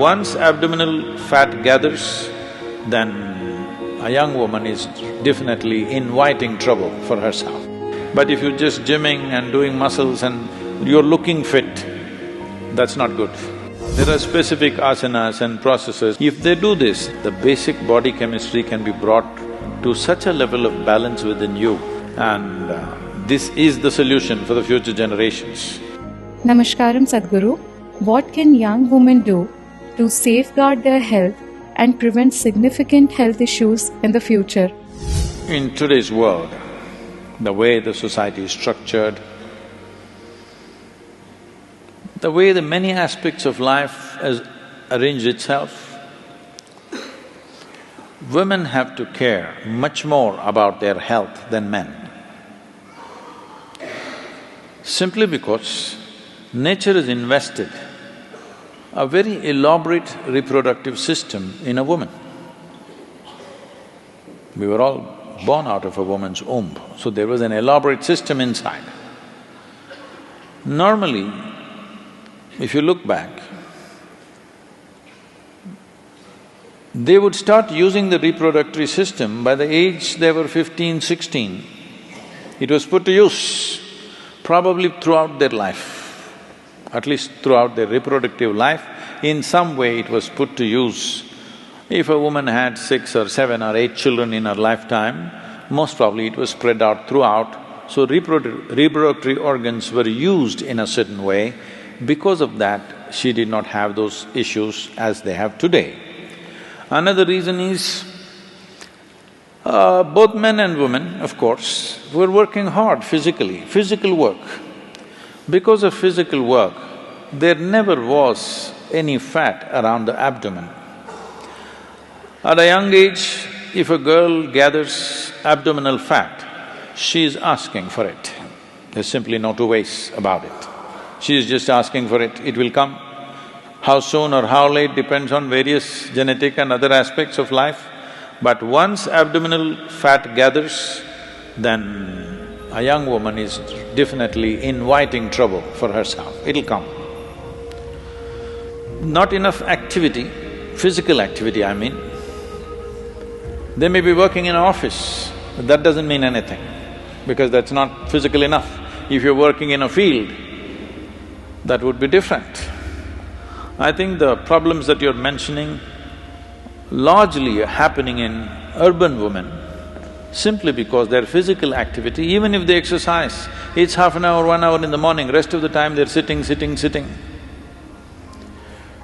once abdominal fat gathers, then a young woman is definitely inviting trouble for herself. But if you're just gymming and doing muscles and you're looking fit, that's not good. There are specific asanas and processes. If they do this, the basic body chemistry can be brought to such a level of balance within you, and this is the solution for the future generations. Namaskaram, Sadhguru. What can young women do to safeguard their health and prevent significant health issues in the future? In today's world, the way the society is structured, the way the many aspects of life has arranged itself, women have to care much more about their health than men. Simply because nature has invested a very elaborate reproductive system in a woman. We were all born out of a woman's womb, so there was an elaborate system inside. Normally, if you look back, they would start using the reproductive system by the age they were 15, 16. It was put to use probably throughout their life. At least throughout their reproductive life, in some way it was put to use. If a woman had 6 or 7 or 8 children in her lifetime, most probably it was spread out throughout, so reproductive organs were used in a certain way. Because of that, she did not have those issues as they have today. Another reason is, both men and women, of course, were working hard physically, physical work. Because of physical work, there never was any fat around the abdomen. At a young age, if a girl gathers abdominal fat, she is asking for it. There's simply no two ways about it. She is just asking for it, it will come. How soon or how late depends on various genetic and other aspects of life. But once abdominal fat gathers, then a young woman is definitely inviting trouble for herself, it'll come. Not enough activity, physical activity I mean. They may be working in an office, but that doesn't mean anything, because that's not physical enough. If you're working in a field, that would be different. I think the problems that you're mentioning largely are happening in urban women, simply because their physical activity, even if they exercise, it's half an hour, 1 hour in the morning, rest of the time they're sitting.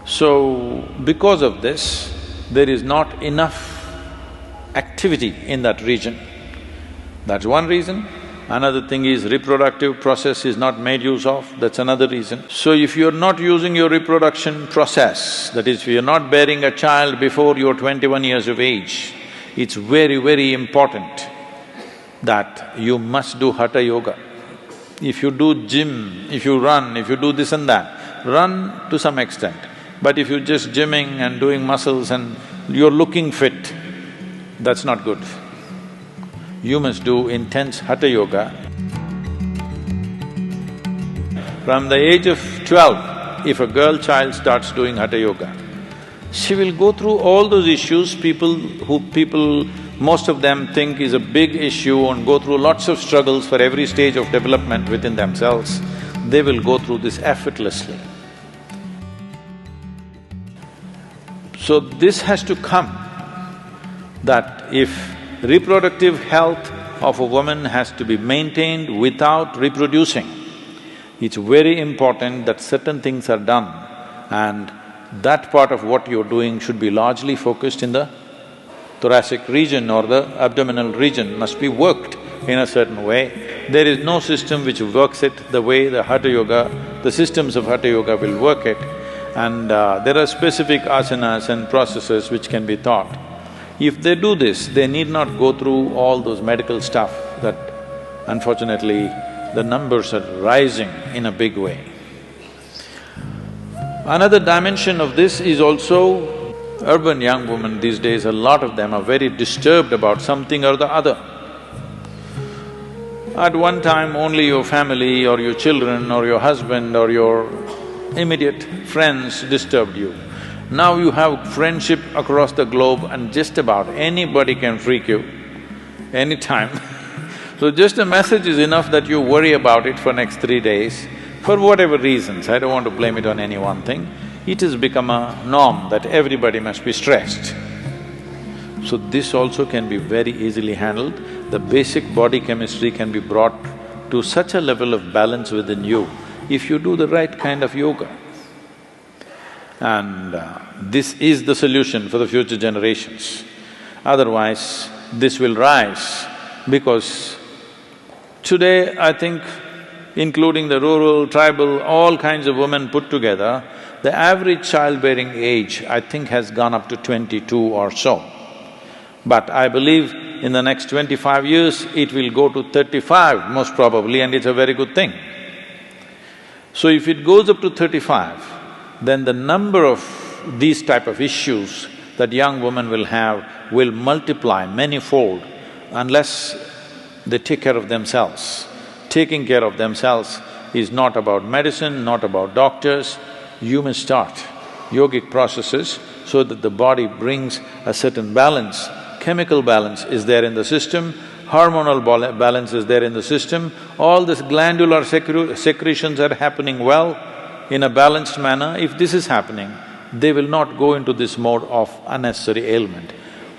So, because of this, there is not enough activity in that region. That's one reason. Another thing is reproductive process is not made use of, that's another reason. So if you're not using your reproduction process, that is, if you're not bearing a child before you're 21 years of age, it's very, very important that you must do hatha yoga. If you do gym, if you run, if you do this and that, run to some extent. But if you're just gymming and doing muscles and you're looking fit, that's not good. You must do intense hatha yoga. From the age of 12, if a girl child starts doing hatha yoga, she will go through all those issues most of them think is a big issue and go through lots of struggles for every stage of development within themselves. They will go through this effortlessly. So this has to come, that if reproductive health of a woman has to be maintained without reproducing, it's very important that certain things are done, and that part of what you're doing should be largely focused in the thoracic region or the abdominal region, must be worked in a certain way. There is no system which works it the way the Hatha Yoga, the systems of Hatha Yoga will work it, and there are specific asanas and processes which can be taught. If they do this, they need not go through all those medical stuff that unfortunately the numbers are rising in a big way. Another dimension of this is also urban young women these days, a lot of them are very disturbed about something or the other. At one time, only your family or your children or your husband or your immediate friends disturbed you. Now you have friendship across the globe and just about anybody can freak you anytime. So just a message is enough that you worry about it for next 3 days, for whatever reasons. I don't want to blame it on any one thing. It has become a norm that everybody must be stressed. So this also can be very easily handled. The basic body chemistry can be brought to such a level of balance within you if you do the right kind of yoga. And this is the solution for the future generations. Otherwise, this will rise because today, I think, including the rural, tribal, all kinds of women put together, the average childbearing age, I think, has gone up to 22 or so. But I believe in the next 25 years, it will go to 35 most probably, and it's a very good thing. So if it goes up to 35, then the number of these type of issues that young women will have will multiply manyfold unless they take care of themselves. Taking care of themselves is not about medicine, not about doctors. You must start yogic processes so that the body brings a certain balance. Chemical balance is there in the system, hormonal balance is there in the system, all this glandular secretions are happening well in a balanced manner. If this is happening, they will not go into this mode of unnecessary ailment.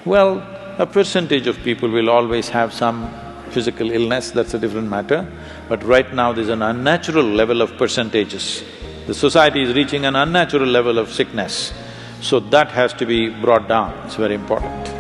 Well, a percentage of people will always have some physical illness, that's a different matter, but right now there's an unnatural level of percentages. The society is reaching an unnatural level of sickness, so that has to be brought down, it's very important.